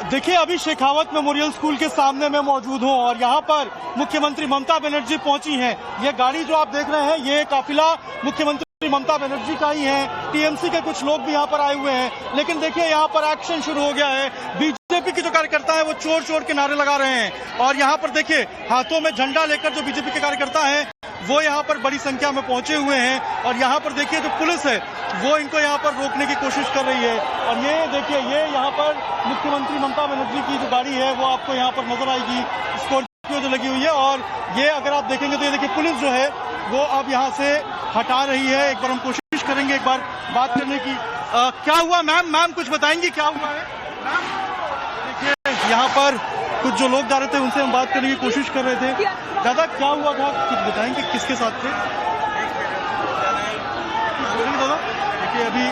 देखिए, अभी Shekhawat memorial school के सामने मैं मौजूद हूं और यहां पर मुख्यमंत्री ममता बनर्जी पहुंची हैं। ये गाड़ी जो आप देख रहे हैं, ये काफिला मुख्यमंत्री ममता बनर्जी का ही है। टीएमसी के कुछ लोग भी यहां पर आए हुए हैं, लेकिन देखिए यहां पर एक्शन शुरू हो गया है। बीजेपी के जो कार्यकर्ता है वो चोर चोर के नारे लगा रहे हैं और यहाँ पर देखिए हाथों में झंडा लेकर जो बीजेपी के कार्यकर्ता हैं वो यहाँ पर बड़ी संख्या में पहुंचे हुए हैं और यहाँ पर देखिए जो पुलिस है वो इनको यहाँ पर रोकने की कोशिश कर रही है। और ये देखिए, ये यहाँ पर मुख्यमंत्री ममता बनर्जी की जो गाड़ी है वो आपको यहाँ पर नजर आएगी, स्कॉर्पियो जो लगी हुई है। और ये अगर आप देखेंगे तो ये देखिए पुलिस जो है वो अब यहाँ से हटा रही है। एक बार हम कोशिश करेंगे एक बार बात करने की। क्या हुआ मैम कुछ बताएंगी क्या हुआ है? देखिए यहाँ पर कुछ जो लोग जा रहे थे उनसे हम बात करने की कोशिश कर रहे थे। दादा क्या हुआ था, कुछ बताएंगे किसके साथ थे? दादा देखिए अभी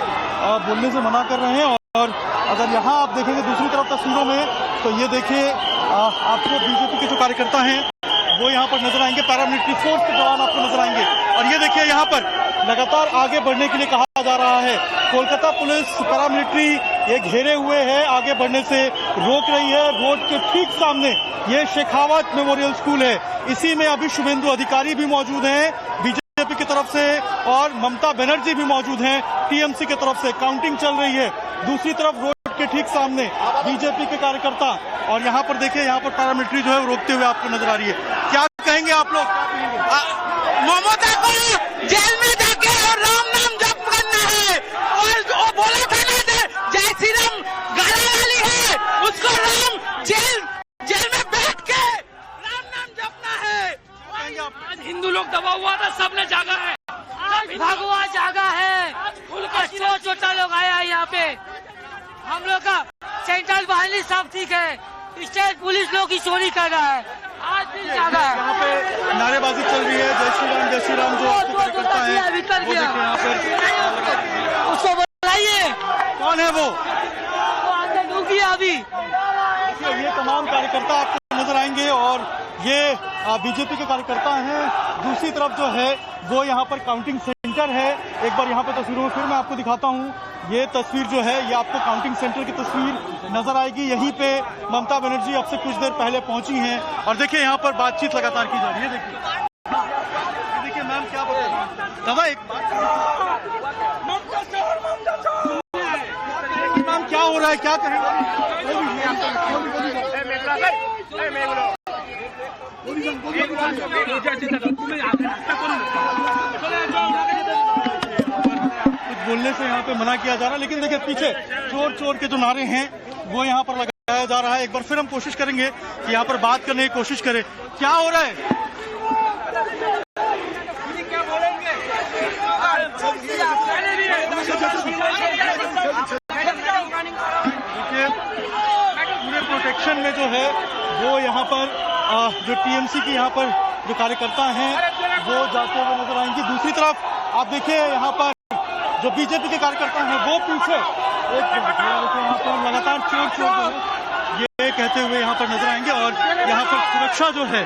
बोलने से मना कर रहे हैं। और अगर यहाँ आप देखेंगे दूसरी तरफ तस्वीरों में तो ये देखिए आपको बीजेपी के जो कार्यकर्ता हैं वो यहाँ पर नजर आएंगे, पैरामिलिट्री फोर्स के जवान आपको नजर आएंगे। और ये देखिए यहाँ पर लगातार आगे बढ़ने के लिए कहा जा रहा है। कोलकाता पुलिस पैरामिलिट्री ये घेरे हुए है, आगे बढ़ने से रोक रही है। रोड के ठीक सामने ये शेखावत मेमोरियल स्कूल है, इसी में अभी शुभेंदु अधिकारी भी मौजूद हैं बीजेपी की तरफ से और ममता बनर्जी भी मौजूद हैं टीएमसी की तरफ से। काउंटिंग चल रही है दूसरी तरफ रोड के ठीक सामने बीजेपी के कार्यकर्ता। और यहाँ पर देखिए यहाँ पर पैरामिलिट्री जो है वो रोकते हुए आपको नजर आ रही है। क्या कहेंगे आप लोग? ममता को जेल में जाके और राम नाम जप करना है और बोला था ना जय श्री राम गाली वाली है, उसको राम जेल में बैठ के राम नाम जपना है। आज हिंदू लोग दबा हुआ था, सबने जागा है, भगवा जागा है। छोटा छोटा लोग आया है यहाँ पे। हम लोग का सेंट्रल बाहिनी सब ठीक है, स्टेट पुलिस लोग की चोरी कर रहा है। आज भी जागा है। यहाँ पे नारेबाजी चल रही है, जय श्री राम जो करता है वो देखिए यहाँ पर। उसको बुलाइए, कौन है वो अंदर डूबी अभी। ये तमाम कार्यकर्ता आपको नजर आएंगे और ये बीजेपी के कार्यकर्ता हैं। दूसरी तरफ जो है वो यहाँ पर काउंटिंग सेंटर है। एक बार यहाँ पे तस्वीरों में फिर मैं आपको दिखाता हूँ। ये तस्वीर जो है ये आपको काउंटिंग सेंटर की तस्वीर नजर आएगी। यहीं पे ममता बनर्जी अब से कुछ देर पहले पहुंची हैं और देखिए यहाँ पर बातचीत लगातार की जा रही है। देखिए मैम क्या बता रही है? दादा एक मैम क्या हो रहा है, क्या कहेंगे? कुछ बोलने से यहाँ पे मना किया जा रहा है, लेकिन देखिए पीछे चोर चोर के जो नारे हैं वो यहाँ पर लगाया जा रहा है। एक बार फिर हम कोशिश करेंगे कि यहाँ पर बात करने की कोशिश करें। क्या हो रहा है? क्या बोलेंगे? देखिए पूरे प्रोटेक्शन में जो है वो यहाँ पर जो टीएमसी की यहाँ पर जो कार्यकर्ता हैं वो जाते हुए नजर आएंगे। दूसरी तरफ आप देखिए यहाँ पर जो बीजेपी के कार्यकर्ता हैं वो पीछे यहाँ पर लगातार चोर चोर ये कहते हुए यहाँ पर नजर आएंगे। और यहाँ पर सुरक्षा जो है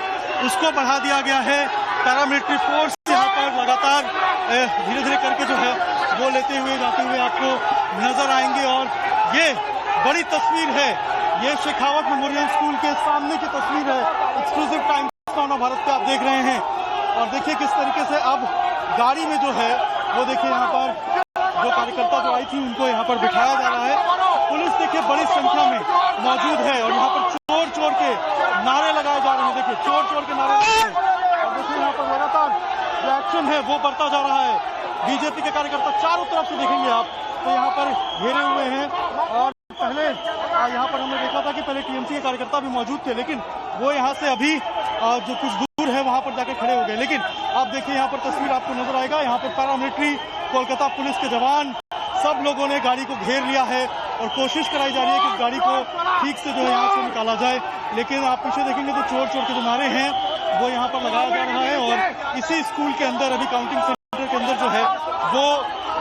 उसको बढ़ा दिया गया है। पैरामिलिट्री फोर्स यहाँ पर लगातार धीरे धीरे करके जो है वो लेते हुए जाते हुए आपको नजर आएंगे। और ये बड़ी तस्वीर है, ये शेखावत मेमोरियल स्कूल के सामने की तस्वीर है। एक्सक्लूसिव टाइम्स ऑफ भारत पे आप देख रहे हैं और देखिए किस तरीके से अब गाड़ी में जो है वो देखिए यहाँ पर जो कार्यकर्ता जो आई थी उनको यहाँ पर बिठाया जा रहा है। पुलिस देखिए बड़ी संख्या में मौजूद है और यहाँ पर चोर चोर के नारे लगाए जा रहे हैं। देखिए चोर चोर के नारे लगाए हैं और देखिए यहाँ पर लगातार जो एक्शन है वो बढ़ता जा रहा है। बीजेपी के कार्यकर्ता चारों तरफ से देखेंगे आप तो यहाँ पर घेरे हुए हैं। और पहले यहाँ पर हमने देखा था कि पहले टीएमसी के कार्यकर्ता भी मौजूद थे, लेकिन वो यहाँ से अभी जो कुछ दूर है वहाँ पर जाकर खड़े हो गए। लेकिन आप देखिए यहाँ पर तस्वीर आपको नजर आएगा, यहाँ पर पैरामिलिट्री कोलकाता पुलिस के जवान सब लोगों ने गाड़ी को घेर लिया है और कोशिश कराई जा रही है कि इस गाड़ी को ठीक से जो है यहाँ से निकाला जाए। लेकिन आप पीछे देखेंगे तो चोर चोर के जो नारे हैं वो यहाँ पर लगाया जा रहा है। और इसी स्कूल के अंदर अभी काउंटिंग सेंटर के अंदर जो है वो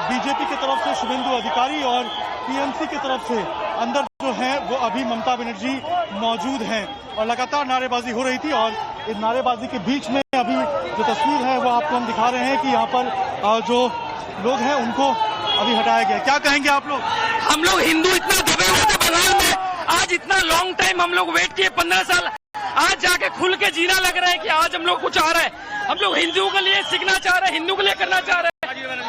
बीजेपी की तरफ से शुभेंदु अधिकारी और टीएमसी की तरफ से अंदर जो है वो अभी ममता बनर्जी मौजूद हैं और लगातार नारेबाजी हो रही थी। और इस नारेबाजी के बीच में अभी जो तस्वीर है वो आपको हम दिखा रहे हैं कि यहाँ पर जो लोग हैं उनको अभी हटाया गया। क्या कहेंगे आप लोग? हम लोग हिंदू इतना दबे हुए थे बंगाल में, आज इतना लॉन्ग लॉन्ग टाइम हम लोग वेट किए 15 साल, आज जाके खुल के जीना लग रहा है कि आज हम लोग कुछ आ रहा है। हम लोग हिंदुओं के लिए सीखना चाह रहे हैं, हिंदू के लिए करना चाह रहे हैं।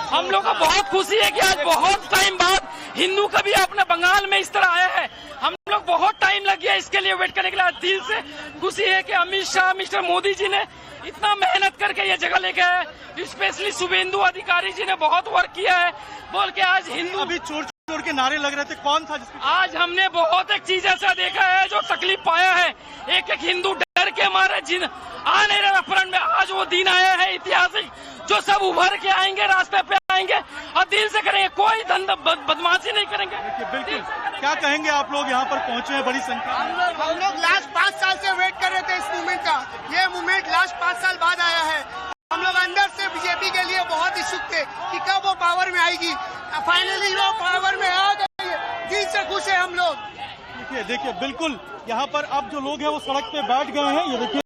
हम लोग को बहुत खुशी है कि आज बहुत टाइम बाद हिंदू कभी अपने बंगाल में इस तरह आया है। हम लोग बहुत टाइम लग गया इसके लिए वेट करने के लिए। आज दिल से खुशी है कि अमित शाह, मिस्टर मोदी जी ने इतना मेहनत करके ये जगह लेके आए। स्पेशली शुभेंदु अधिकारी जी ने बहुत वर्क किया है, बोल के आज हिंदू अभी चोर चोर के नारे लग रहे थे, कौन था जिसको? आज हमने बहुत एक चीज ऐसा देखा है जो तकलीफ पाया है। एक एक हिंदू डर के मारे जिन आ नहीं रहा फ्रंट में। आज वो दिन आया है ऐतिहासिक, जो सब उभर के आएंगे, रास्ते पे आएंगे और दिल से करेंगे, कोई धंधा बदमाशी नहीं करेंगे। बिल्कुल, क्या कहेंगे आप लोग यहाँ पर पहुंचे हैं बड़ी संख्या? हम लोग लास्ट 5 साल से वेट कर रहे थे इस मूवमेंट का। ये मूवमेंट लास्ट 5 साल बाद आया है। हम लोग अंदर से बीजेपी के लिए बहुत इच्छुक थे कि कब वो पावर में आएगी। फाइनली वो पावर में आ गई है, दिल से खुश है हम लोग। देखिए बिल्कुल यहाँ पर अब जो लोग हैं वो सड़क पे बैठ गए हैं। ये देखिए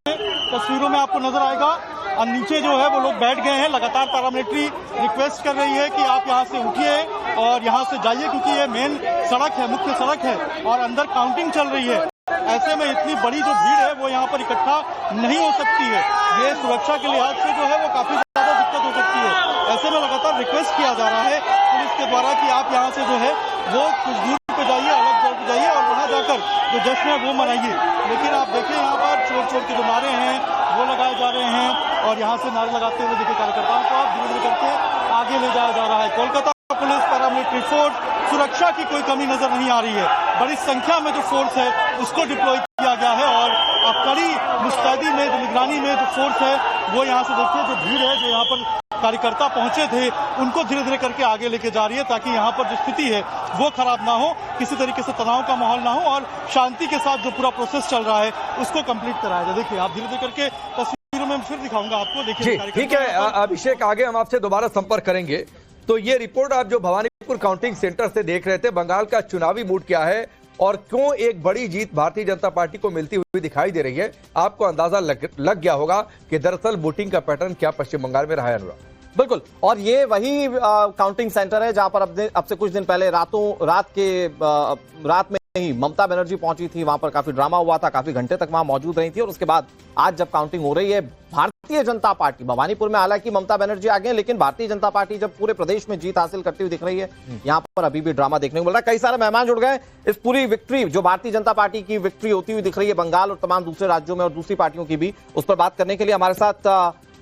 तस्वीरों में आपको नजर आएगा, और नीचे जो है वो लोग बैठ गए हैं। लगातार पैरामिलिट्री रिक्वेस्ट कर रही है कि आप यहाँ से उठिए और यहाँ से जाइए, क्योंकि ये मेन सड़क है, मुख्य सड़क है और अंदर काउंटिंग चल रही है। ऐसे में इतनी बड़ी जो भीड़ है वो यहाँ पर इकट्ठा नहीं हो सकती है। ये सुरक्षा के लिहाज से जो है वो काफी ज्यादा दिक्कत हो सकती है। ऐसे में लगातार रिक्वेस्ट किया जा रहा है पुलिस के द्वारा कि आप यहाँ से जो है वो कुछ दूर पे जाइए, अलग जगह पे जाइए और वहाँ जाकर जो जश्न है वो मनाइए। लेकिन आप देखिए यहाँ पर चोर चोर के जो नारे हैं वो लगाए जा रहे हैं और यहाँ से नारे लगाते हुए देखिए कार्यकर्ताओं को आप धीरे धीरे करके आगे ले जाया जा रहा है। कोलकाता पुलिस, पैरामिलिट्री फोर्स, सुरक्षा की कोई कमी नजर नहीं आ रही है। बड़ी संख्या में जो फोर्स है उसको डिप्लॉय किया गया है और कड़ी मुस्तैदी में, जो निगरानी में जो फोर्स है वो यहाँ से देखिए जो भीड़ है, जो यहाँ पर कार्यकर्ता पहुंचे थे उनको धीरे धीरे करके आगे लेके जा रही है, ताकि यहाँ पर जो स्थिति है वो खराब ना हो, किसी तरीके से तनाव का माहौल ना हो और शांति के साथ जो पूरा प्रोसेस चल रहा है उसको कंप्लीट कराया जाए। देखिए आप धीरे धीरे करके तस्वीरों में फिर दिखाऊंगा आपको। देखिए ठीक है अभिषेक, आगे हम आपसे दोबारा संपर्क करेंगे। तो ये रिपोर्ट आप जो भवानीपुर काउंटिंग सेंटर से देख रहे थे, बंगाल का चुनावी मूड क्या है और क्यों एक बड़ी जीत भारतीय जनता पार्टी को मिलती हुई दिखाई दे रही है, आपको अंदाजा लग गया होगा कि दरअसल वोटिंग का पैटर्न क्या पश्चिम बंगाल में रहा है। अनुराग, बिल्कुल, और ये वही काउंटिंग सेंटर है जहां पर अब से कुछ दिन पहले रात में ही ममता बनर्जी पहुंची थी। वहां पर काफी ड्रामा हुआ था, काफी घंटे तक वहां मौजूद रही थी और उसके बाद आज जब काउंटिंग हो रही है, भारतीय जनता पार्टी भवानीपुर में, हालांकि ममता बनर्जी आ गए, लेकिन भारतीय जनता पार्टी जब पूरे प्रदेश में जीत हासिल करती हुई दिख रही है, यहां पर अभी भी ड्रामा देखने को मिल रहा है। कई सारे मेहमान जुड़ गए इस पूरी विक्ट्री, जो भारतीय जनता पार्टी की विक्ट्री होती हुई दिख रही है बंगाल और तमाम दूसरे राज्यों में और दूसरी पार्टियों की भी, उस पर बात करने के लिए हमारे साथ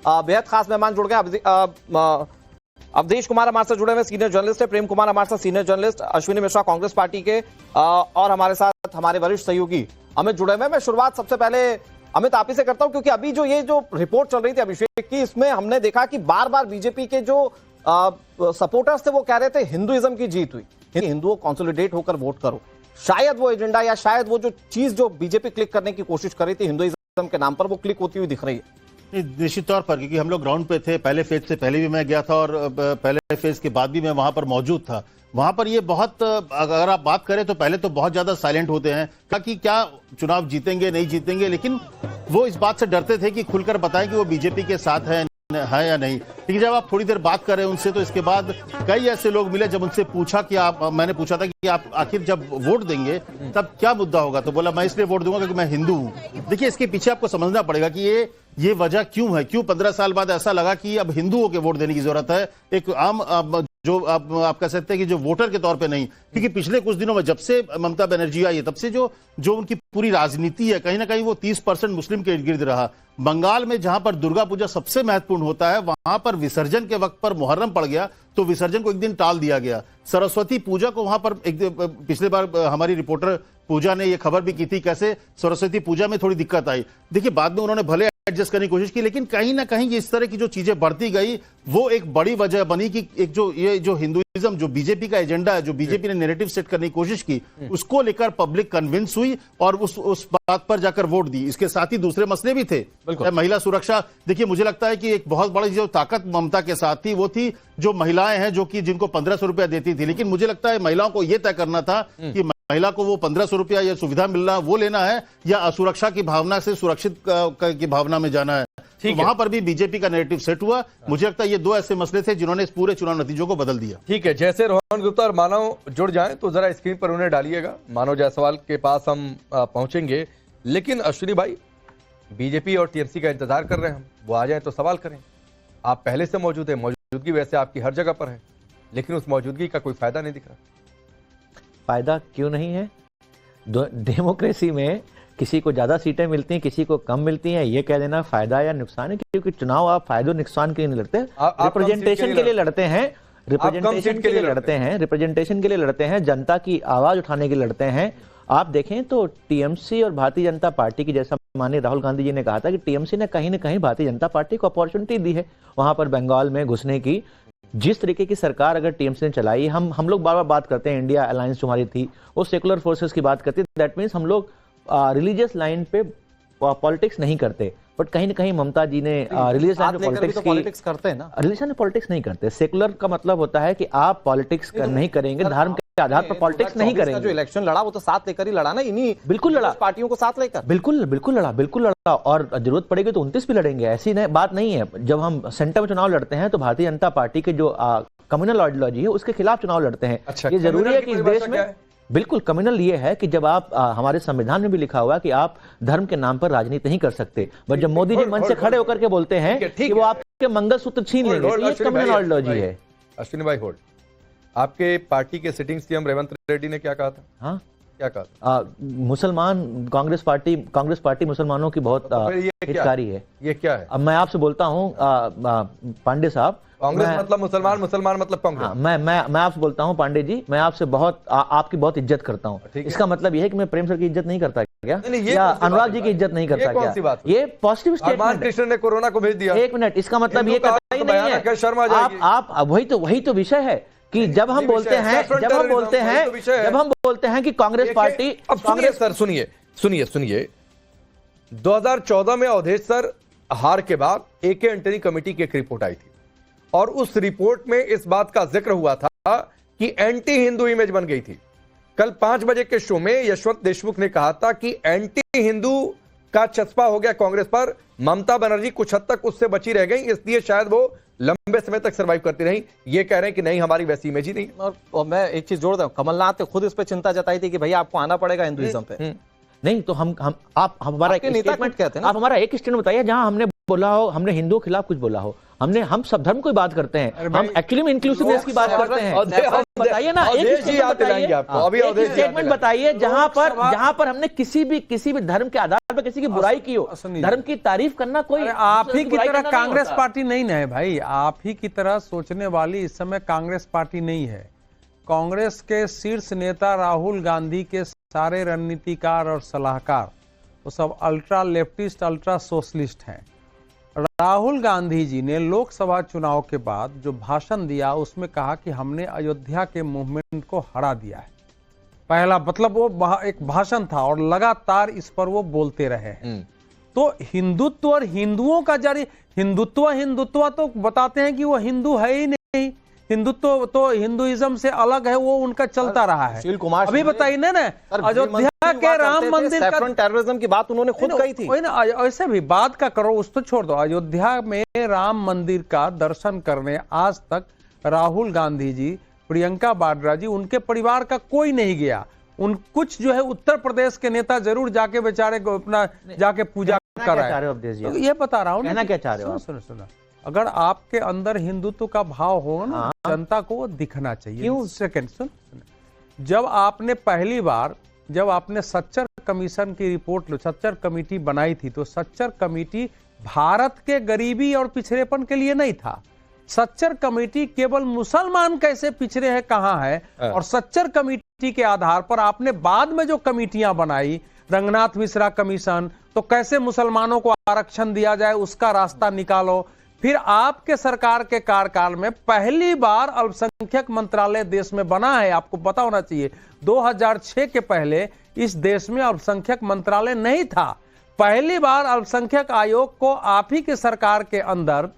बेहद खास मेहमान जुड़ गए। अवधेश कुमार हमारे साथ जुड़े हुए सीनियर जर्नलिस्ट है, प्रेम कुमार हमारे साथ senior journalist, Ashwini Mishra Congress party के, और हमारे साथ हमारे वरिष्ठ सहयोगी अमित जुड़े हुए। मैं शुरुआत सबसे पहले अमित आप ही से करता हूं, क्योंकि अभी जो ये जो रिपोर्ट चल रही थी अभिषेक की, इसमें हमने देखा कि बार बार बीजेपी के जो सपोर्टर्स थे वो कह रहे थे हिंदुइज्म की जीत हुई, हिंदुओं कंसोलिडेट होकर वोट करो। शायद वो एजेंडा या शायद वो जो चीज जो बीजेपी क्लिक करने की कोशिश कर रही थी हिंदुइज्म के नाम पर, वो क्लिक होती हुई दिख रही है। निश्चित तौर पर, क्योंकि हम लोग ग्राउंड पे थे, पहले फेज से पहले भी मैं गया था और पहले फेज के बाद भी मैं वहां पर मौजूद था। वहां पर ये बहुत, अगर आप बात करें तो पहले तो बहुत ज्यादा साइलेंट होते हैं कि क्या चुनाव जीतेंगे नहीं जीतेंगे, लेकिन वो इस बात से डरते थे कि खुलकर बताएं कि वो बीजेपी के साथ है या नहीं। लेकिन जब आप थोड़ी देर बात कर रहे हैं उनसे, तो इसके बाद कई ऐसे लोग मिले, जब उनसे पूछा कि मैंने पूछा था कि आप आखिर जब वोट देंगे तब क्या मुद्दा होगा, तो बोला मैं इसलिए वोट दूंगा क्योंकि मैं हिंदू हूं। देखिए इसके पीछे आपको समझना पड़ेगा कि ये वजह क्यों है, क्यों 15 साल बाद ऐसा लगा कि अब हिंदुओं के वोट देने की जरूरत है, एक आम जो आप कह सकते हैं कि जो वोटर के तौर पे नहीं। क्योंकि पिछले कुछ दिनों में जब से ममता बनर्जी आई है, तब से जो उनकी पूरी राजनीति है, कहीं ना कहीं वो 30% मुस्लिम के इर्द गिर्द रहा। बंगाल में जहां पर दुर्गा पूजा सबसे महत्वपूर्ण होता है, वहां पर विसर्जन के वक्त पर मुहर्रम पड़ गया तो विसर्जन को एक दिन टाल दिया गया। सरस्वती पूजा को वहां पर पिछले बार हमारी रिपोर्टर पूजा ने यह खबर भी की थी कैसे सरस्वती पूजा में थोड़ी दिक्कत आई। देखिए बाद में उन्होंने भले एडजस्ट करने की कोशिश की, लेकिन कहीं ना कहीं इस तरह की जो चीजें बढ़ती गई वो एक बड़ी वजह बनी कि एक जो हिंदुइज्म, जो बीजेपी का एजेंडा है, जो बीजेपी ने नैरेटिव सेट करने की कोशिश की, उसको लेकर पब्लिक कन्विंस हुई और उस बात पर जाकर वोट दी। इसके साथ ही दूसरे मसले भी थे, महिला सुरक्षा। देखिए मुझे लगता है कि एक बहुत बड़ी जो ताकत ममता के साथ थी वो थी जो महिलाएं हैं, जो कि जिनको 1500 रुपया देती थी। लेकिन मुझे लगता है महिलाओं को यह तय करना था कि महिला को वो 1500 रुपया या सुविधा मिलना वो लेना है, या असुरक्षा की भावना से सुरक्षित की भावना में जाना है। तो वहां पर भी बीजेपी का नैरेटिव सेट हुआ। मुझे लगता है ये दो ऐसे मसले थे जिन्होंने इस पूरे चुनाव नतीजों को बदल दिया। ठीक है, जैसे रोहन गुप्ता और मानव जुड़ जाएं तो जरा स्क्रीन पर उन्हें डालिएगा। मानव जायसवाल के पास हम पहुंचेंगे, लेकिन अश्विनी भाई बीजेपी और टीएमसी का इंतजार कर रहे हैं हम, वो आ जाए तो सवाल करें। आप पहले से मौजूद है, मौजूदगी वैसे आपकी हर जगह पर है, लेकिन उस मौजूदगी का कोई फायदा नहीं दिख रहा। फायदा क्यों नहीं है? डेमोक्रेसी में किसी को ज्यादा सीटें मिलती हैं, किसी को कम मिलती हैं, ये कह देना फायदा या नुकसान है, क्योंकि चुनाव आप फायदों नुकसान के लिए नहीं लड़ते, रिप्रेजेंटेशन के लिए लड़ते हैं, रिप्रेजेंटेशन के लिए लड़ते हैं, रिप्रेजेंटेशन के लिए लड़ते हैं, जनता की आवाज उठाने के लिए लड़ते हैं। आप देखें तो टीएमसी और भारतीय जनता पार्टी की, जैसा माननीय राहुल गांधी जी ने कहा था कि टीएमसी ने कहीं ना कहीं भारतीय जनता पार्टी को अपॉर्चुनिटी दी है वहां पर बंगाल में घुसने की। जिस तरीके की सरकार अगर टीएमसी ने चलाई, हम लोग बार बार बात करते हैं इंडिया अलायंस जो हमारी थी वो सेकुलर फोर्सेस की बात करती है, दैट मीन्स हम लोग रिलीजियस लाइन पे पॉलिटिक्स नहीं करते, बट कहीं ना कहीं ममता जी ने रिलीजियस लाइन पे पॉलिटिक्स करते हैं ना। रिलीजन में पॉलिटिक्स नहीं करते। सेकुलर का मतलब होता है कि आप पॉलिटिक्स नहीं करेंगे, धर्म के आधार पर पॉलिटिक्स नहीं करेंगे। जो इलेक्शन लड़ा वो तो साथ लेकर ही लड़ा ना, इन्हीं बिल्कुल लड़ा, पार्टियों को साथ लेकर, बिल्कुल लड़ा, और जरूरत पड़ेगी तो 29 भी लड़ेंगे, ऐसी बात नहीं है। जब हम सेंटर में चुनाव लड़ते हैं तो भारतीय जनता पार्टी के जो कम्युनल आइडियोलॉजी है उसके खिलाफ चुनाव लड़ते हैं। अच्छा, ये जरूरी है कि इस देश में है? बिल्कुल कम्युनल ये है कि जब आप हमारे संविधान में भी लिखा हुआ है कि आप धर्म के नाम पर राजनीति नहीं कर सकते, बट जब मोदी जी मंच से खड़े होकर के बोलते हैं कि वो आपके मंगलसूत्र छीन लेंगे, ये कम्युनल आइडियोलॉजी है। अश्विनी भाई होल्ड, आपके पार्टी के सिटिंग सीएम रेवंत रेड्डी ने क्या कहा था? हाँ, क्या कहा था? मुसलमान कांग्रेस पार्टी मुसलमानों की बहुत हितकारी है। ये क्या है? अब मैं आपसे बोलता हूँ पांडे साहब, कांग्रेस मतलब मुसलमान, मुसलमान मतलब कांग्रेस। हाँ, मैं आपसे बोलता हूँ पांडे जी, मैं आपसे बहुत आपकी बहुत इज्जत करता हूँ। इसका मतलब ये है कि मैं प्रेम सर की इज्जत नहीं करता क्या, या अनुराग जी की इज्जत नहीं करता क्या? ये पॉजिटिव स्टेटमेंट। कृष्ण ने कोरोना को भेज दिया। एक मिनट, इसका मतलब ये कतई नहीं है। शर्मा आप वही तो विषय है कि जब हम बोलते हैं कि कांग्रेस पार्टी। कांग्रेस सर सुनिए 2014 में अवधेश सर हार के बाद एके एंटनी कमेटी की एक रिपोर्ट आई थी और उस रिपोर्ट में इस बात का जिक्र हुआ था कि एंटी हिंदू इमेज बन गई थी। कल 5 बजे के शो में यशवंत देशमुख ने कहा था कि एंटी हिंदू का चस्पा हो गया कांग्रेस पर, ममता बनर्जी कुछ हद तक उससे बची रह गई, इसलिए शायद वो लंबे समय तक सर्वाइव करती रही। ये कह रहे हैं कि नहीं, हमारी वैसी इमेज ही नहीं। और मैं एक चीज जोड़ दूं, कमलनाथ ने खुद इस पे चिंता जताई थी कि भैया आपको आना पड़ेगा हिंदुइज्म पे। नहीं तो आप हमारा एक स्टेटमेंट कहते हैं, आप हमारा एक स्टेटमेंट बताइए जहां हमने बोला हो, हमने हिंदुओं के खिलाफ कुछ बोला हो। हम सब धर्म को बात करते हैं, हम एक्चुअली में इंक्लूसिवनेस की बात करते हैं। बताइए ना, एक स्टेटमेंट बताइए जहां पर हमने किसी भी धर्म के आधार पर किसी की बुराई की हो। धर्म की तारीफ करना कोई आप ही की तरह कांग्रेस पार्टी नहीं है भाई, आप ही की तरह सोचने वाली इस समय कांग्रेस पार्टी नहीं है। कांग्रेस के शीर्ष नेता राहुल गांधी के सारे रणनीतिकार और सलाहकार वो सब अल्ट्रा लेफ्टिस्ट, अल्ट्रा सोशलिस्ट हैं। राहुल गांधी जी ने लोकसभा चुनाव के बाद जो भाषण दिया उसमें कहा कि हमने अयोध्या के मूवमेंट को हरा दिया है। पहला मतलब वो एक भाषण था और लगातार इस पर वो बोलते रहे हैं। तो हिंदुत्व और हिंदुओं का जारी, हिंदुत्व तो बताते हैं कि वो हिंदू है ही नहीं, हिंदुत्व तो हिंदुइज्म से अलग है, वो उनका चलता रहा है। सुशील कुमार अभी बताइए ना अयोध्या के राम मंदिर का टेररिज्म की बात उन्होंने खुद कही थी। ऐसे भी बात का करो, उस तो छोड़ दो। अयोध्या में राम मंदिर का दर्शन करने आज तक राहुल गांधी जी, प्रियंका वाड्रा जी, उनके परिवार का कोई नहीं गया। कुछ जो है उत्तर प्रदेश के नेता जरूर जाके बेचारे को अपना जाके पूजा कर रहे हैं। ये बता रहा हूँ, क्या चाह रहे हो? सुनो, अगर आपके अंदर हिंदुत्व का भाव हो ना, जनता को वो दिखना चाहिए। क्यों? सेकंड सुन, जब आपने पहली बार सच्चर कमीशन की रिपोर्ट, सच्चर कमेटी बनाई थी, तो सच्चर कमेटी भारत के गरीबी और पिछड़ेपन के लिए नहीं था। सच्चर कमेटी केवल मुसलमान कैसे पिछड़े हैं कहां है, और सच्चर कमेटी के आधार पर आपने बाद में जो कमेटियां बनाई, रंगनाथ मिश्रा कमीशन, तो कैसे मुसलमानों को आरक्षण दिया जाए उसका रास्ता निकालो। फिर आपके सरकार के कार्यकाल में पहली बार अल्पसंख्यक मंत्रालय देश में बना है। आपको पता होना चाहिए 2006 के पहले इस देश में अल्पसंख्यक मंत्रालय नहीं था। पहली बार अल्पसंख्यक आयोग को आप ही के सरकार के अंदर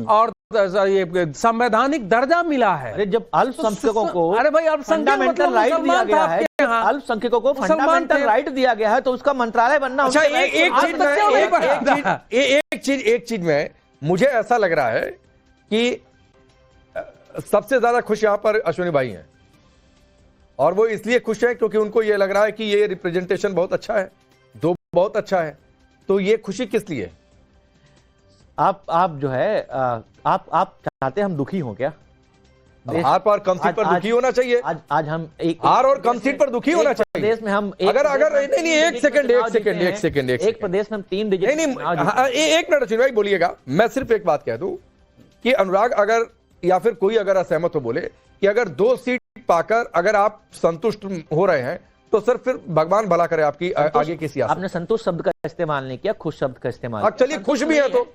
और ये संवैधानिक दर्जा मिला है। अरे जब अल्पसंख्यकों को अरे भाई अल्पसंख्यक फंडामेंटल राइट दिया गया है, यहाँ अल्पसंख्यकों को मुसलमान फंडामेंटल थे। राइट दिया गया है, तो उसका मंत्रालय बनना अच्छा, उनके एक चीज में मुझे ऐसा लग रहा है कि सबसे ज्यादा खुश यहां पर अश्विनी भाई हैं, और वो इसलिए खुश हैं क्योंकि उनको ये लग रहा है कि ये रिप्रेजेंटेशन बहुत अच्छा है, दो बहुत अच्छा है। तो ये खुशी किस लिए? आप जो है आप चाहते हैं हम दुखी हों क्या? हार पर कम सीट पर दुखी होना चाहिए। आज हम एक हार और कम सीट पर दुखी होना चाहिए। प्रदेश में हम अगर नहीं, एक सेकंड एक प्रदेश में हम 3 डिजिट नहीं, एक मिनट अश्विनी भाई बोलिएगा। मैं सिर्फ एक बात कह दूं कि अनुराग अगर या फिर कोई अगर असहमत हो बोले कि अगर 2 सीट पाकर अगर आप संतुष्ट हो रहे हैं तो सर फिर भगवान भला करे आपकी आगे की सियासत। आपने संतुष्ट शब्द का इस्तेमाल नहीं किया, खुश शब्द का इस्तेमाल किया। चलिए खुश भी है तो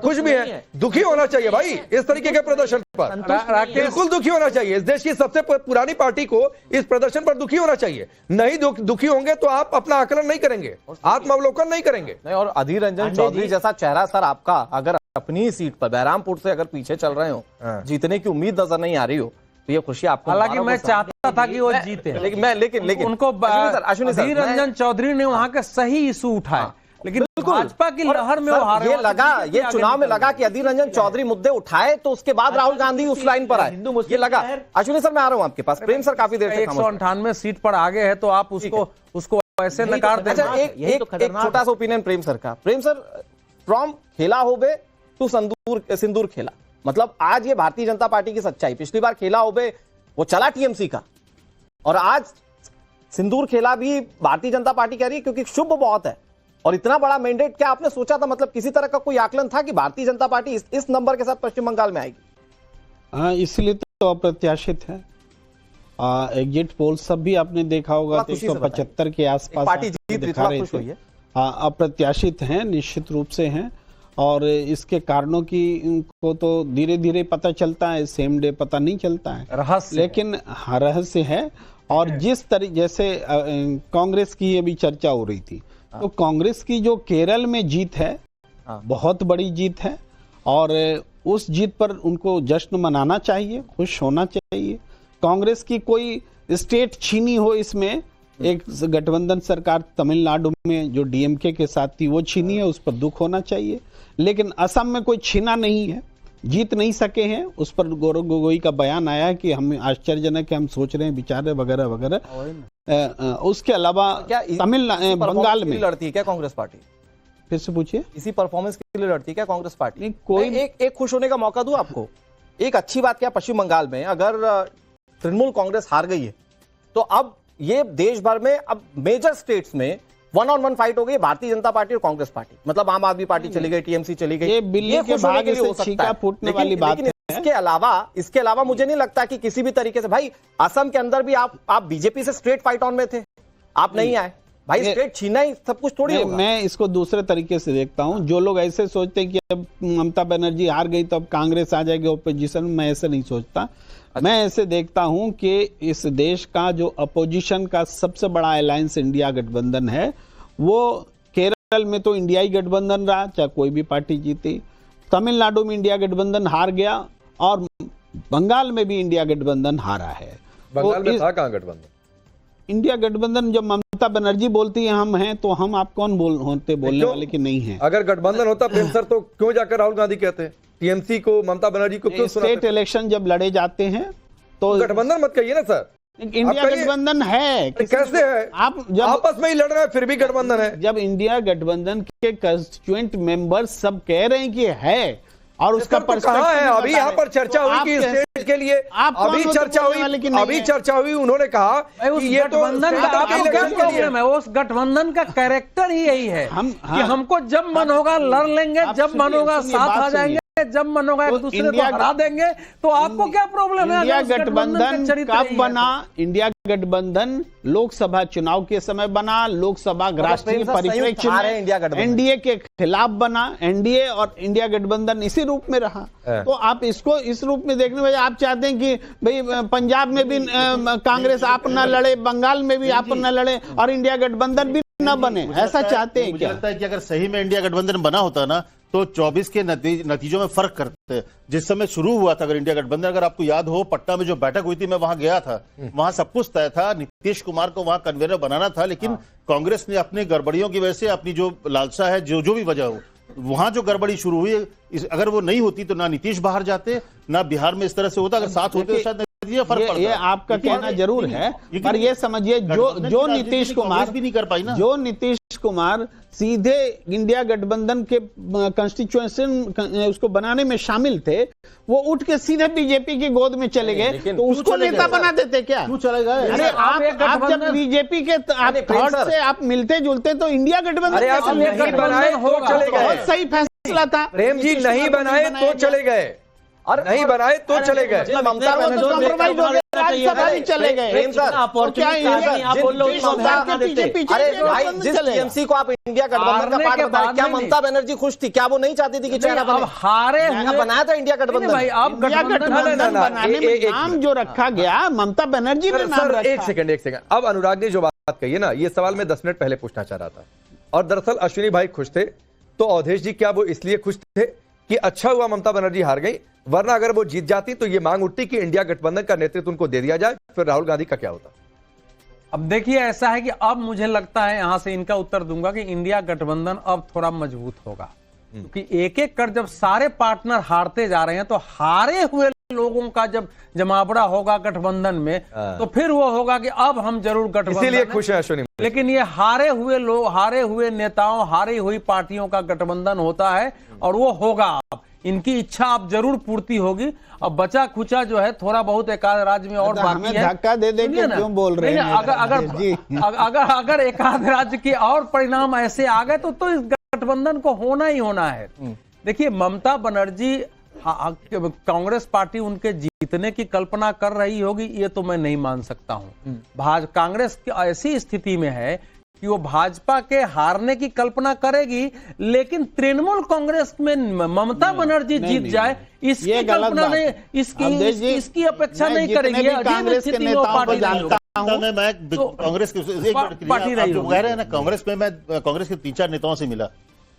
खुश भी है, दुखी होना चाहिए भाई इस तरीके के प्रदर्शन पर। बिल्कुल दुखी होना चाहिए। इस देश की सबसे पुरानी पार्टी को इस प्रदर्शन पर दुखी होना चाहिए। नहीं दुखी होंगे तो आप अपना आकलन नहीं करेंगे, आत्मावलोकन नहीं करेंगे। नहीं, और अधीर रंजन चौधरी जैसा चेहरा सर आपका अगर अपनी सीट पर बहरामपुर से अगर पीछे चल रहे हो, जीतने की उम्मीद नजर नहीं आ रही हो, तो ये खुशी आपको। हालांकि मैं चाहता था कि वो जीते, लेकिन उनको अधीर रंजन चौधरी ने वहां के सही इशू उठाए, लेकिन भाजपा की लहर में वो हारे। ये लगा, ये चुनाव में लगा कि अधीर रंजन चौधरी मुद्दे उठाए तो उसके बाद राहुल गांधी उस लाइन पर आए, ये लगा। अश्विनी सर मैं आ रहा हूं आपके पास। प्रेम सर काफी देर से 198 सीट पर आगे है तो आप उसको ऐसे नकार दें। अच्छा, एक छोटा सा ओपिनियन प्रेम सर का। प्रेम सर, फ्रॉम खेला होबे टू सिंदूर खेला, मतलब आज ये भारतीय जनता पार्टी की सच्चाई। पिछली बार खेला होबे वो चला टीएमसी का, और आज सिंदूर खेला भी भारतीय जनता पार्टी कह रही है क्योंकि शुभ बहुत है और इतना बड़ा मैंडेट। क्या आपने सोचा था, मतलब किसी तरह का कोई आकलन था कि भारतीय जनता पार्टी इस नंबर के साथ पश्चिम बंगाल में आएगी? हाँ, इसलिए तो अप्रत्याशित है। एग्जिट पोल सब भी आपने देखा होगा 175 के आसपास पार्टी जीत दिखा रहे थे। हाँ, अप्रत्याशित हैं, निश्चित रूप से हैं, और इसके कारणों की को तो धीरे धीरे पता चलता है, सेम डे पता नहीं चलता है, रहस्य लेकिन हाँ रहस्य है। और जिस तरीके जैसे कांग्रेस की अभी चर्चा हो रही थी, तो कांग्रेस की जो केरल में जीत है बहुत बड़ी जीत है, और उस जीत पर उनको जश्न मनाना चाहिए, खुश होना चाहिए। कांग्रेस की कोई स्टेट छीनी हो, इसमें एक गठबंधन सरकार तमिलनाडु में जो डीएमके के साथ थी वो छीनी है, उस पर दुख होना चाहिए। लेकिन असम में कोई छीना नहीं है, जीत नहीं सके हैं, उस पर गौरव गोगोई का बयान आया कि हम आश्चर्यजनक है, हम सोच रहे हैं, विचार रहे वगैरह वगैरह। उसके अलावा क्या बंगाल में लड़ती है क्या कांग्रेस पार्टी? फिर से पूछिए। इसी परफॉर्मेंस के लिए लड़ती है क्या कांग्रेस पार्टी? नहीं, कोई एक खुश होने का मौका दूं आपको। एक अच्छी बात क्या, पश्चिम बंगाल में अगर तृणमूल कांग्रेस हार गई है तो अब ये देश भर में अब मेजर स्टेट्स में 1-on-1 फाइट हो गई भारतीय जनता पार्टी और कांग्रेस पार्टी। मतलब आम आदमी पार्टी चली गई, टीएमसी चली गई, ये बिल्ली के भाग्य से छींका फूटने वाली बात है। इसके अलावा मुझे नहीं लगता कि किसी भी तरीके से, भाई असम के अंदर भी आप बीजेपी से स्ट्रेट फाइट ऑन में थे, आप नहीं आए भाई, स्टेट छीना ही सब कुछ थोड़ी होगा। मैं इसको दूसरे तरीके से देखता हूं। जो लोग ऐसे सोचते हैं कि अब ममता बनर्जी हार गई तो अब कांग्रेस आ जाएगी ओपोजिशन, मैं ऐसे नहीं सोचता। मैं ऐसे देखता हूं कि इस देश का जो अपोजिशन का सबसे बड़ा अलायंस इंडिया गठबंधन है, वो केरल में तो इंडियाई गठबंधन रहा, चाहे कोई भी पार्टी जीती। तमिलनाडु में इंडिया गठबंधन हार गया, और बंगाल में भी इंडिया गठबंधन हारा है। बंगाल में था कहां गठबंधन? इंडिया गठबंधन जब ममता बनर्जी बोलती है हम हैं, तो हम आप कौन बोलने वाले कि नहीं है? अगर गठबंधन होता प्रेम सर तो क्यों जाकर राहुल गांधी कहते हैं टीएमसी को, ममता बनर्जी को क्यों स्टेट इलेक्शन जब लड़े जाते हैं तो गठबंधन मत कहिए ना सर। इंडिया गठबंधन है, कैसे है? आप जब आपस में ही लड़ रहे हैं फिर भी गठबंधन है। जब इंडिया गठबंधन के कंस्टिट्यूएंट मेंबर्स सब कह रहे हैं कि है, और उसका कहाँ है? अभी यहाँ पर चर्चा हुई कि स्टेट के लिए अभी चर्चा हुई, उन्होंने कहा कि ये तो गठबंधन का आपको क्या प्रॉब्लम है? उस गठबंधन का कैरेक्टर ही यही है कि हमको जब मन होगा लड़ लेंगे, जब मन होगा साथ आ जाएंगे, जब मन होगा एक दूसरे को हरा देंगे, तो आपको क्या प्रॉब्लम है? इंडिया गठबंधन कब बना? इंडिया गठबंधन लोकसभा चुनाव के समय बना, लोकसभा राष्ट्रीय परिप्रेक्ष्य में एनडीए के खिलाफ बना, एनडीए और इंडिया गठबंधन इसी रूप में रहा। तो आप इसको इस रूप में देखने में आप चाहते हैं कि भाई पंजाब में भी कांग्रेस आप न लड़े, बंगाल में भी आप न लड़े, और इंडिया गठबंधन भी न बने, ऐसा चाहते हैं क्या? मुझे लगता है कि अगर सही में इंडिया गठबंधन बना होता ना तो 24 के नतीजों में फर्क करते हैं। जिस समय शुरू हुआ था अगर इंडिया गठबंधन, अगर आपको याद हो, पटना में जो बैठक हुई थी, मैं वहां गया था, वहां सब कुछ तय था, नीतीश कुमार को वहां कन्वीनर बनाना था, लेकिन कांग्रेस ने अपनी गड़बड़ियों की वजह से, अपनी जो लालसा है, जो भी वजह हो, वहां जो गड़बड़ी शुरू हुई, अगर वो नहीं होती तो ना नीतीश बाहर जाते, ना बिहार में इस तरह से होता, अगर साथ होते तो शायद ये आपका कहना जरूर है, पर ये समझिए जो नीतीश कुमार भी नहीं कर पाई ना, जो नीतीश कुमार सीधे इंडिया गठबंधन के कंस्टिट्यूएंसी उसको बनाने में शामिल थे, वो उठ के सीधे बीजेपी की गोद में चले गए, तो उसको नेता बना देते क्या? क्यों चले गए? अरे आप जब बीजेपी के थॉट से आप मिलते जुलते तो इंडिया गठबंधन बनाए हो चले गए, बहुत सही फैसला था। प्रेम जी नहीं बनाए तो चले गए, और नहीं बनाए तो चले गए। ममता कॉम्प्रोमाइज हो गया, राज्यसभा भी चले गए। अरे भाई, जिस टीएमसी को आप इंडिया गठबंधन का पार्ट बताया, क्या ममता बनर्जी खुश थी? क्या वो नहीं चाहती थी कि चेहरा बने? हारे बनाया था इंडिया गठबंधन भाई, अब गठबंधन बनाने में नाम जो रखा गया, ममता बनर्जी ने नाम रखा। एक सेकंड। अब अनुराग ने जो बात कही है ना, ये सवाल मैं 10 मिनट पहले पूछना चाह रहा था, और दरअसल अश्विनी भाई खुश थे, तो अवधेश जी क्या वो इसलिए खुश थे कि अच्छा हुआ ममता बनर्जी हार गई, वरना अगर वो जीत जाती तो ये मांग उठती कि इंडिया गठबंधन का नेतृत्व उनको दे दिया जाए, फिर राहुल गांधी का क्या होता? अब देखिए, ऐसा है कि अब मुझे लगता है, यहां से इनका उत्तर दूंगा कि इंडिया गठबंधन अब थोड़ा मजबूत होगा, क्योंकि एक एक कर जब सारे पार्टनर हारते जा रहे हैं, तो हारे हुए लोगों का जब जमावड़ा होगा गठबंधन में, तो फिर वो होगा कि अब हम जरूर गठबंधन, इसीलिए खुश है अश्विनी। लेकिन ये हारे हुए लोग, हारे हुए नेताओं, हारी हुई पार्टियों का गठबंधन होता है, और वो होगा। अब इनकी इच्छा अब जरूर पूर्ति होगी। अब बचा खुचा जो है थोड़ा बहुत एकाध राज्य में और बाकी है, धक्का दे के क्यों बोल रहे हैं? अगर एकाध राज्य के और परिणाम ऐसे आ गए तो इस गठबंधन को होना ही होना है। देखिए, ममता बनर्जी, कांग्रेस पार्टी उनके जीतने की कल्पना कर रही होगी, ये तो मैं नहीं मान सकता हूं। कांग्रेस की ऐसी स्थिति में है कि वो भाजपा के हारने की कल्पना करेगी, लेकिन तृणमूल कांग्रेस में ममता बनर्जी जीत जाए, इसकी कल्पना नहीं, इसकी अपेक्षा नहीं करेगी। कांग्रेस के नेताओं को जानता हूं मैं कांग्रेस के पार्टी रही कह रहे हैं ना, कांग्रेस में मैं कांग्रेस के 3-4 नेताओं से मिला,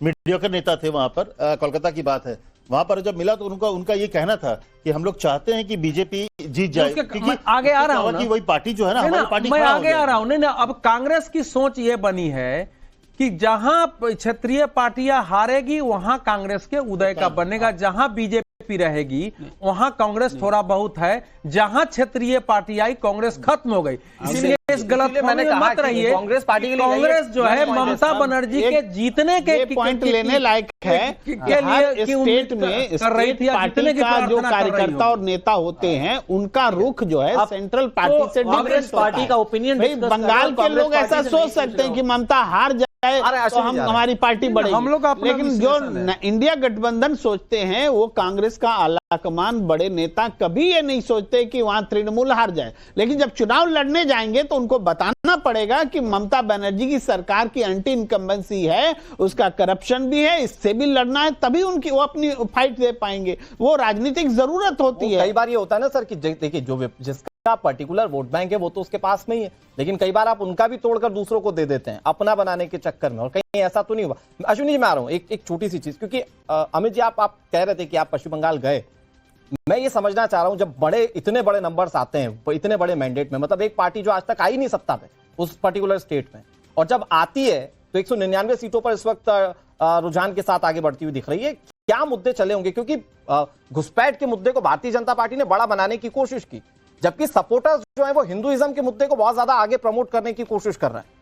मीडियोकर नेता थे वहां पर, कोलकाता की बात है, वहां पर जब मिला तो उनका ये कहना था कि हम लोग चाहते हैं कि बीजेपी जीत जाए, क्योंकि आगे आ रहा हूं ना, वही पार्टी जो है ना, हमारी पार्टी, मैं आगे आ रहा हूं। नहीं, अब कांग्रेस की सोच ये बनी है कि जहां क्षेत्रीय पार्टियां हारेगी वहां कांग्रेस के उदय का बनेगा, जहां बीजेपी रहेगी वहां कांग्रेस थोड़ा बहुत है, जहां क्षेत्रीय पार्टी आई कांग्रेस खत्म हो गई। इसलिए इस गलतफहमी में मत रहिए। कांग्रेस पार्टी कांग्रेस जो है ममता बनर्जी के जीतने के पॉइंट लेने लायक है कि हर स्टेट में स्टेट पार्टी का जो कार्यकर्ता और नेता होते हैं, उनका रुख जो है सेंट्रल पार्टी से कांग्रेस पार्टी का ओपिनियन, बंगाल के लोग ऐसा सोच सकते हैं कि ममता हार जाए तो हमारी पार्टी बढ़ेगी, हम लोग, लेकिन जो इंडिया गठबंधन सोचते हैं वो कांग्रेस का आलाकमान बड़े नेता कभी ये नहीं सोचते कि वहां तृणमूल हार जाए। लेकिन जब चुनाव लड़ने जाएंगे तो उनको बताना पड़ेगा कि ममता बनर्जी की सरकार की एंटी इनकम्बेंसी है, उसका करप्शन भी है, इससे भी लड़ना है, तभी उनकी वो अपनी फाइट दे पाएंगे। वो राजनीतिक जरूरत होती है। कई बार ये होता है ना सर कि देखिए, जो जिसका पर्टिकुलर वोट बैंक है वो तो उसके पास में ही है, लेकिन कई बार आप उनका भी तोड़कर दूसरों को दे देते हैं अपना बनाने के चक्कर में, और कहीं ऐसा तो नहीं हुआ। अश्विनी जी, मैं आ रहा हूं एक छोटी सी चीज, क्योंकि अमित जी आप कह रहे थे कि आप पश्चिम बंगाल गए, मैं ये समझना चाह रहा हूं, जब इतने बड़े नंबर्स आते हैं, इतने बड़े मैंडेट में, मतलब एक पार्टी जो आज तक आई नहीं सत्ता में उस पर्टिकुलर स्टेट में, और जब आती है तो 199 सीटों पर इस वक्त रुझान के साथ आगे बढ़ती हुई दिख रही है। क्या मुद्दे चले होंगे? क्योंकि घुसपैठ के मुद्दे को भारतीय जनता पार्टी ने बड़ा बनाने की कोशिश की, जबकि सपोर्टर्स जो है वो हिंदुइज्म के मुद्दे को बहुत ज्यादा आगे प्रमोट करने की कोशिश कर रहे हैं।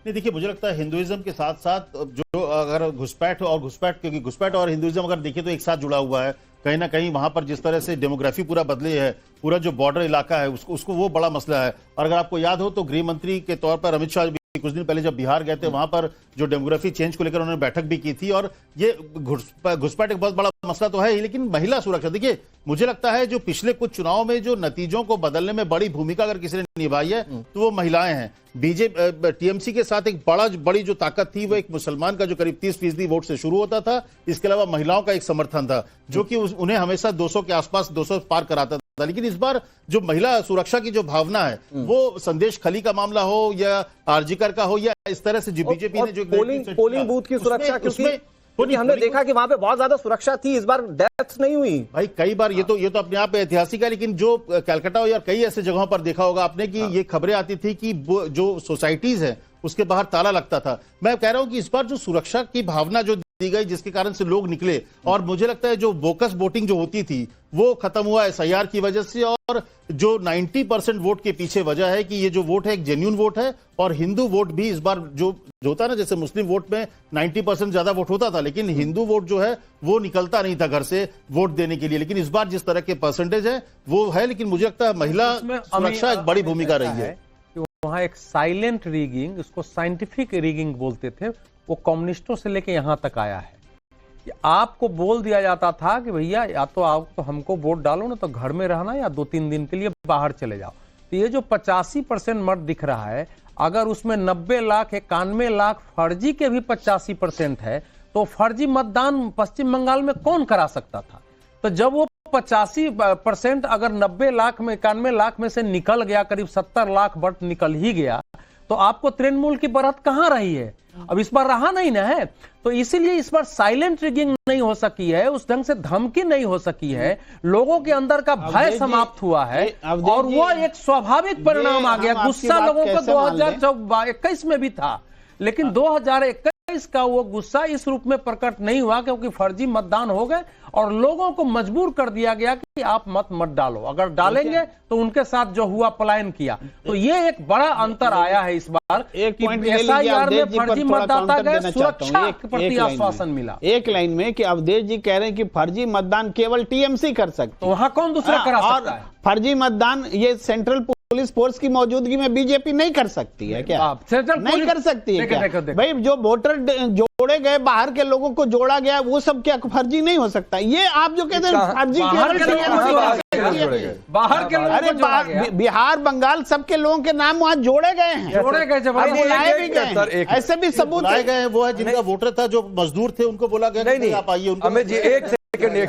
नहीं, देखिए, मुझे लगता है हिंदुइज्म के साथ साथ जो अगर घुसपैठ क्योंकि घुसपैठ और हिंदुइज्म अगर देखिए तो एक साथ जुड़ा हुआ है, कहीं ना कहीं वहां पर जिस तरह से डेमोग्राफी पूरा बदली है, पूरा जो बॉर्डर इलाका है उसको वो बड़ा मसला है। और अगर आपको याद हो तो गृह मंत्री के तौर पर अमित शाह कुछ दिन पहले जब बिहार गए थे, वहां पर जो डेमोग्राफी चेंज को लेकर उन्होंने बैठक भी की थी, और ये घुसपैठ एक बहुत बड़ा मसला तो है ही, लेकिन महिला सुरक्षा, देखिए मुझे लगता है जो पिछले कुछ चुनाव में जो नतीजों को बदलने में बड़ी भूमिका अगर किसी ने निभाई है तो वो महिलाएं हैं। बीजेपी टीएमसी के साथ एक बड़ी जो ताकत थी वो एक मुसलमान का जो करीब 30% वोट से शुरू होता था, इसके अलावा महिलाओं का एक समर्थन था जो कि उन्हें हमेशा 200 के आसपास 200 पार कराता था। लेकिन इस बार जो महिला सुरक्षा की जो भावना है, वो संदेश खली का मामला हो या आरजीकर का हो या इस तरह से जो बीजेपी ने जो पोलिंग बूथ की सुरक्षा, क्योंकि हमने देखा कि वहां पे बहुत ज्यादा सुरक्षा थी, इस बार डेथ नहीं हुई। भाई कई बार ये तो अपने आप में ऐतिहासिक है, लेकिन जो कलकत्ता और कई ऐसे जगहों पर देखा होगा आपने कि ये खबरें आती थी कि जो सोसाइटीज है उसके बाहर ताला लगता था। मैं कह रहा हूं कि इस बार जो सुरक्षा की भावना जो दी गई, जिसके कारण से लोग निकले, और मुझे लगता है जो बोकस वोटिंग जो होती थी वो खत्म हुआ SIR की वजह से, और जो 90% वोट के पीछे वजह है कि ये जो वोट है एक जेन्युइन वोट है। और हिंदू वोट भी इस बार जो होता है ना, जैसे मुस्लिम वोट में 90% ज्यादा वोट होता था, लेकिन हिंदू वोट जो है वो निकलता नहीं था घर से वोट देने के लिए। लेकिन इस बार जिस तरह के परसेंटेज है वो है, लेकिन मुझे लगता है महिला सुरक्षा एक बड़ी भूमिका रही है। वहां एक साइलेंट रिगिंग, उसको साइंटिफिक रिगिंग बोलते थे, वो कम्युनिस्टों से लेके यहां तक आया है कि आपको बोल दिया जाता था कि भैया या तो आप तो हमको वोट डालो ना, तो घर में रहना, या 2-3 दिन के लिए बाहर चले जाओ। तो ये जो 85% मत दिख रहा है, अगर उसमें 90 लाख 91 लाख फर्जी के भी 85% है, तो फर्जी मतदान पश्चिम बंगाल में कौन करा सकता था? तो जब वो 85% अगर 90 लाख में 91 लाख में से निकल गया, करीब 70 लाख वोट निकल ही गया, तो आपको तृणमूल की बढ़त कहां रही है? अब इस बार रहा नहीं ना है, तो इसीलिए इस बार साइलेंट रिगिंग नहीं हो सकी है, उस ढंग से धमकी नहीं हो सकी है, लोगों के अंदर का भय समाप्त हुआ है, और वो एक स्वाभाविक परिणाम आ गया। गुस्सा लोगों को 2021 में भी था, लेकिन 2021 का वो गुस्सा इस रूप में प्रकट नहीं हुआ, क्योंकि फर्जी मतदान हो गए और लोगों को मजबूर कर दिया गया कि आप मत डालो, अगर डालेंगे तो उनके साथ जो हुआ पलायन किया। तो ये एक बड़ा अंतर आया है इस बार। एक पॉइंट SIR में फर्जी मतदाता गए, सुरक्षा के प्रति आश्वासन मिला। एक लाइन में कि अवधेश जी कह रहे हैं कि फर्जी मतदान केवल TMC कर सकती, तो वहां कौन दूसरा करा सकता है? फर्जी मतदान ये सेंट्रल पुलिस फोर्स की मौजूदगी में बीजेपी नहीं कर सकती है क्या? नहीं कर सकती है क्या? भाई जो वोटर जोड़े गए, बाहर के लोगों को जोड़ा गया, वो सब क्या फर्जी नहीं हो सकता? ये आप जो कहते हैं फर्जी बाहर के लोग, अरे बिहार बंगाल सबके लोगों के नाम वहां जोड़े गए हैं, जोड़े गए, जब बुलाए भी गए, ऐसे भी सबूत बुलाए गए। वो है जिनका वोटर था, जो मजदूर थे, उनको बोला गया नहीं आप आइए। हमें जी एक सेकंड नहीं,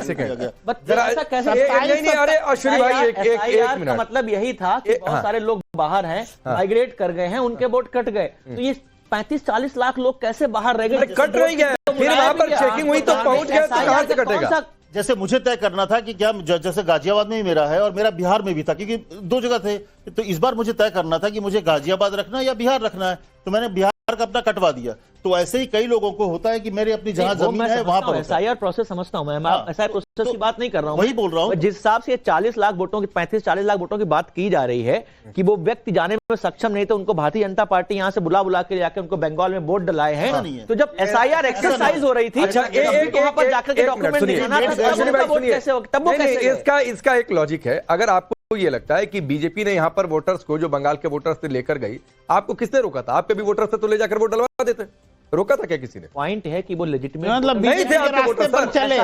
अरे अश्विनी भाई एक मिनट। मतलब यही था कि बहुत सारे लोग बाहर हैं, माइग्रेट कर गए हैं, उनके वोट कट गए, तो ये 35-40 लाख लोग कैसे बाहर रह गए? कट रही गए, फिर वहां पर चेकिंग हुई तो पहुंच गया, तो कहां से कटेगा? जैसे मुझे तय करना था कि क्या, जैसे गाजियाबाद में भी मेरा है और मेरा बिहार में भी था, क्योंकि 2 जगह थे, तो इस बार मुझे तय करना था कि मुझे गाजियाबाद रखना है या बिहार रखना है, तो मैंने बिहार का अपना कटवा दिया। तो ऐसे ही कई लोगों को होता है कि मेरे अपनी जहां जमीन है वहां पर SIR प्रोसेस समझता हूं मैं, SIR प्रोसेस की बात नहीं कर रहा हूं, वही बोल रहा हूं। जिस हिसाब से 40 लाख वोटों की 35-40 लाख वोटों की बात की जा रही है कि वो व्यक्ति जाने में सक्षम नहीं थे, उनको भारतीय जनता पार्टी यहां से बुला के जाकर उनको बंगाल में वोट डलाए हैं। तो जब SIR एक्सरसाइज हो रही थी, वहां पर जाकर के डॉक्यूमेंट दिखाना था, इसका एक लॉजिक है। अगर आपको ये लगता है कि बीजेपी ने यहां पर वोटर्स को, जो बंगाल के वोटर्स से लेकर गई, आपको किसने रोका था? आपके भी वोटर्स थे तो ले जाकर वोट डलवा देते, रोका था क्या किसी ने? पॉइंट है कि वो लेजिटिमेट मतलब नहीं थे आपके वोटर्स पर चले,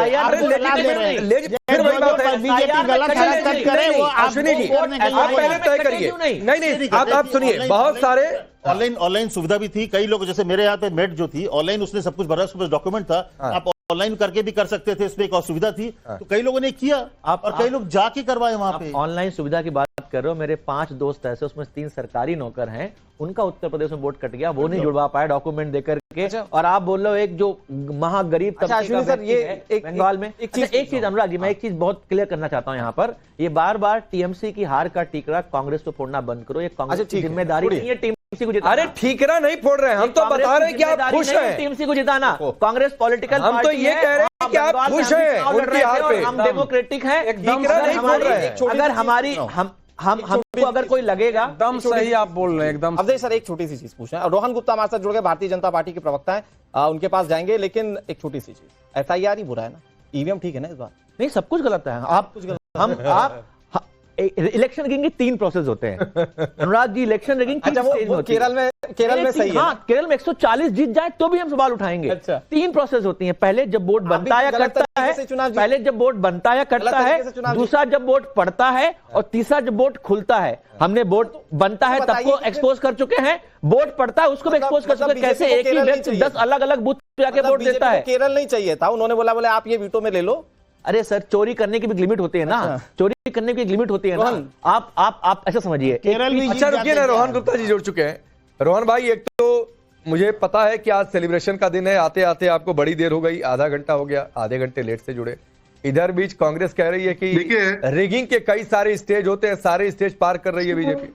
फिर वही बात है, बीजेपी गलत हरकत करे वो अश्विनी जी आप पहले तय करिए। नहीं आप सुनिए, बहुत सारे ऑनलाइन सुविधा भी थी। कई लोग, जैसे मेरे यहाँ पे मेट जो थी ऑनलाइन, उसने सब कुछ भरा, उसमें डॉक्यूमेंट था, आप ऑनलाइन करके भी कर सकते थे, इसमें एक और सुविधा थी। तो कई लोगों ने किया, और कई लोग जाके करवाए वहां पे। ऑनलाइन सुविधा की बात कर रहे हो, मेरे 5 दोस्त ऐसे, उसमें 3 सरकारी नौकर हैं, उनका उत्तर प्रदेश में वोट कट गया, वो नहीं जुड़वा पाए डॉक्यूमेंट देकर के। और आप बोल रहे हो एक जो महागरीब बंगाल में, एक चीज अनुराग जी, मैं एक चीज बहुत क्लियर करना चाहता हूँ यहाँ पर, ये बार TMC की हार का टीकरा कांग्रेस को फोड़ना बंद करो, ये कांग्रेस की जिम्मेदारी नहीं है TMC को जिताना। अरे ठीकरा नहीं फोड़ रहे, हम तो बता रहे हैं कि आप खुश हैं TMC को जिताना। कांग्रेस पॉलिटिकल हम तो ये कह रहे हैं कि आप खुश हैं उनकी हार पे, हम डेमोक्रेटिक हैं, ठीकरा नहीं फोड़ रहे हैं। अगर हमारी हमको अगर कोई लगेगा, एकदम सही आप बोल रहे हैं, एकदम। अवधेश सर एक छोटी सी चीज पूछना है, रोहन गुप्ता हमारे साथ जुड़ गए, भारतीय जनता पार्टी के प्रवक्ता हैं, उनके पास जाएंगे, लेकिन एक छोटी सी चीज, SIR ही बुरा है ना, EVM ठीक है ना इस बार? नहीं, सब कुछ गलत है। आप इलेक्शन रिगिंग के 3 प्रोसेस होते हैं अनुराग जी। इलेक्शन रिगिंग वो केरल में सही है। हाँ, केरल में 140 जीत जाए तो भी हम सवाल उठाएंगे। अच्छा। 3 प्रोसेस होती हैं, पहले जब वोट बनता है या कटता है, पहले जब वोट बनता है कटता है, दूसरा जब वोट पड़ता है, और तीसरा जब वोट खुलता है। हमने वोट बनता है तब को एक्सपोज कर चुके हैं, वोट पड़ता है उसको भी एक्सपोज कर चुके हैं। कैसे एक ही व्यक्ति 10 अलग अलग बूथ पे जाके वोट देता है? केरल नहीं चाहिए था, उन्होंने बोला आप ये वीटो में ले लो। अरे सर, चोरी करने की भी लिमिट होती है ना, चोरी करने की लिमिट होती है ना। आप ऐसा समझिए। अच्छा रुकिए ना, रोहन गुप्ता जी जुड़ चुके हैं। रोहन भाई, एक तो मुझे पता है कि आज सेलिब्रेशन का दिन है, आते आते आपको बड़ी देर हो गई, आधा घंटा हो गया, आधे घंटे लेट से जुड़े। इधर बीच कांग्रेस कह रही है कि रिगिंग के कई सारे स्टेज होते हैं, सारे स्टेज पार कर रही है बीजेपी।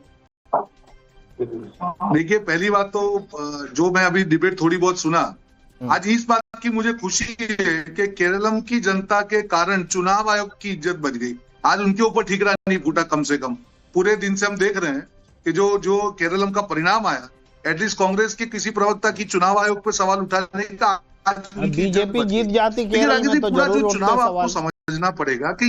देखिए, पहली बात तो जो मैं अभी डिबेट थोड़ी बहुत सुना, आज इस बात की मुझे खुशी है कि केरलम की जनता के कारण चुनाव आयोग की इज्जत बच गई। आज उनके ऊपर ठीकरा नहीं फूटा। कम से कम पूरे दिन से हम देख रहे हैं कि जो केरलम का परिणाम आया, एटलीस्ट कांग्रेस के किसी प्रवक्ता की चुनाव आयोग पर सवाल उठाने का बीजेपी जीत जाती केरल में तो पूरा जरूर जो उठता चुनाव आपको सवाल। समझना पड़ेगा कि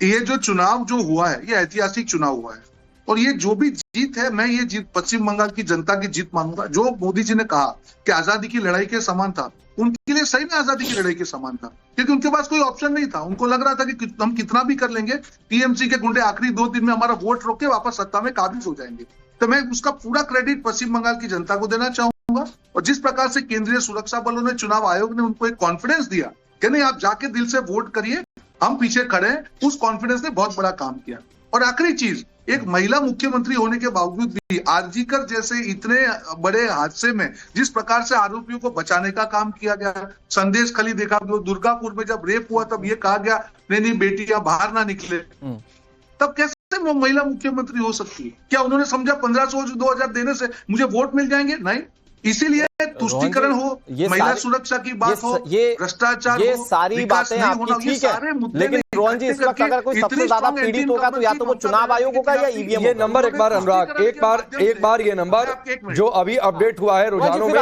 ये जो चुनाव जो हुआ है, ये ऐतिहासिक चुनाव हुआ है। और ये जो भी जीत है, मैं ये जीत पश्चिम बंगाल की जनता की जीत मानूंगा। जो मोदी जी ने कहा कि आजादी की लड़ाई के समान था, उनके लिए सही में आजादी की लड़ाई के समान था, क्योंकि उनके पास कोई ऑप्शन नहीं था। उनको लग रहा था कि हम कितना भी कर लेंगे, टीएमसी के गुंडे आखिरी 2 दिन में हमारा वोट रोक के वापस सत्ता में काबिज हो जाएंगे। तो मैं उसका पूरा क्रेडिट पश्चिम बंगाल की जनता को देना चाहूंगा। और जिस प्रकार से केंद्रीय सुरक्षा बलों ने, चुनाव आयोग ने उनको एक कॉन्फिडेंस दिया कि नहीं, आप जाके दिल से वोट करिए, हम पीछे खड़े हैं, उस कॉन्फिडेंस ने बहुत बड़ा काम किया। और आखिरी चीज, एक महिला मुख्यमंत्री होने के बावजूद भी आरजीकर जैसे इतने बड़े हादसे में जिस प्रकार से आरोपियों को बचाने का काम किया गया, संदेश खली देखा, दुर्गापुर में जब रेप हुआ तब ये कहा गया नहीं बेटियां बाहर ना निकले, तब कैसे वो महिला मुख्यमंत्री हो सकती है? क्या उन्होंने समझा 1500 2000 देने से मुझे वोट मिल जाएंगे? नहीं। इसीलिए तुष्टीकरण हो, महिला सुरक्षा की बात हो, भ्रष्टाचार ये हो, सारी बातें आपकी ठीक है, लेकिन रोहन जी, इस वक्त अगर कोई सबसे ज्यादा पीड़ित होगा तो या तो वो चुनाव आयोग होगा या ईवीएम। ये नंबर एक बार अनुराग, एक बार ये नंबर जो अभी अपडेट हुआ है रुझानों में,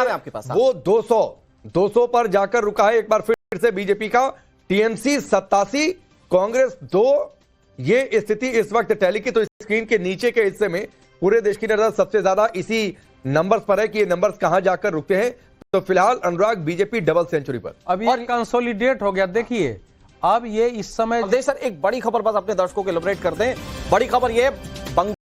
वो 200 पर जाकर रुका है। एक बार फिर से बीजेपी का टीएमसी 87, कांग्रेस 2। ये स्थिति इस वक्त टैली की तो स्क्रीन के नीचे के हिस्से में पूरे देश की नजर सबसे ज्यादा इसी नंबर्स पर है कि ये नंबर्स कहां जाकर रुकते हैं। तो फिलहाल अनुराग बीजेपी डबल सेंचुरी पर। अब ये कंसोलिडेट हो गया। देखिए अब ये इस समय सर एक बड़ी खबर बस अपने दर्शकों को एलिब्रेट कर दें। बड़ी खबर ये,